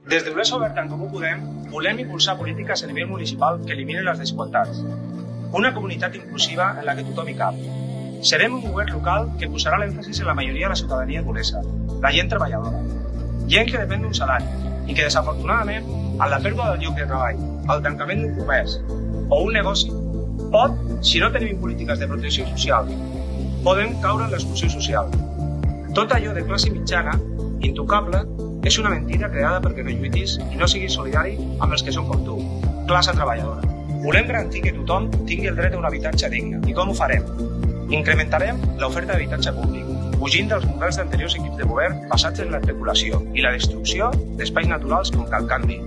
Des d'Olesa Oberta en Comú Podem volem impulsar polítiques a nivell municipal que eliminen les desigualtats. Una comunitat inclusiva en la que tothom hi cap. Serem un govern local que posarà l'èmfasis en la majoria de la ciutadania d'Olesa, la gent treballadora. Gent que depèn d'un salari i que, desafortunadament, amb la pèrdua del lloc de treball, el tancament d'un comerç o un negoci, pot, si no tenim polítiques de protecció social, podem caure en l'exclusió social. Tot allò de classe mitjana, intocable, és una mentida creada perquè no lluitis i no siguis solidari amb els que són com tu, classe treballadora. Volem garantir que tothom tingui el dret a un habitatge digne. I com ho farem? Incrementarem l'oferta d'habitatge públic, fugint dels models d'anteriors equips de govern basats en l'especulació i la destrucció d'espais naturals com Cal Canvi.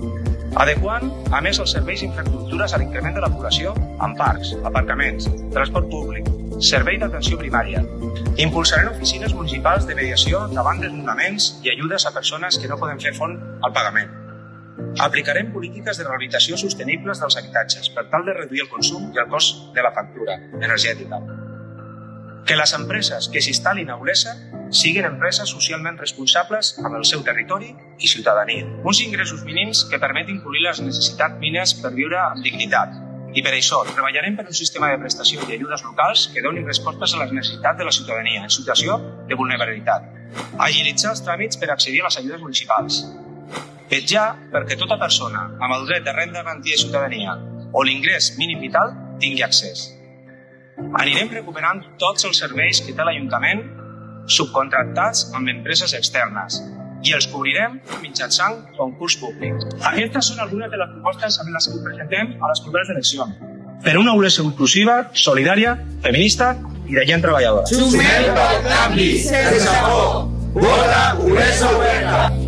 Adequant, a més, els serveis i infraestructures a l'increment de la població amb parcs, aparcaments, transport públic, servei d'atenció primària. Impulsarem oficines municipals de mediació davant desnonaments i ajudes a persones que no poden fer front al pagament. Aplicarem polítiques de rehabilitació sostenibles dels habitatges per tal de reduir el consum i el cost de la factura energètica. Que les empreses que s'instal·lin a Olesa siguin empreses socialment responsables amb el seu territori i ciutadania. Uns ingressos mínims que permetin cobrir les necessitats mínimes per viure amb dignitat. I per això treballarem per un sistema de prestació i ajudes locals que donin respostes a les necessitats de la ciutadania en situació de vulnerabilitat. Agilitzar els tràmits per accedir a les ajudes municipals. Vetllar perquè tota persona amb el dret de renda garantida de ciutadania o l'ingrés mínim vital tingui accés. Anirem recuperant tots els serveis que té l'Ajuntament subcontractats amb empreses externes i els cobrirem mitjançant concurs públic. Aquestes són algunes de les propostes amb les que presentem a les properes eleccions. Per una Olesa inclusiva, solidària, feminista i de gent treballadora. Sumem pel canvi, sense por. Vota Olesa Oberta.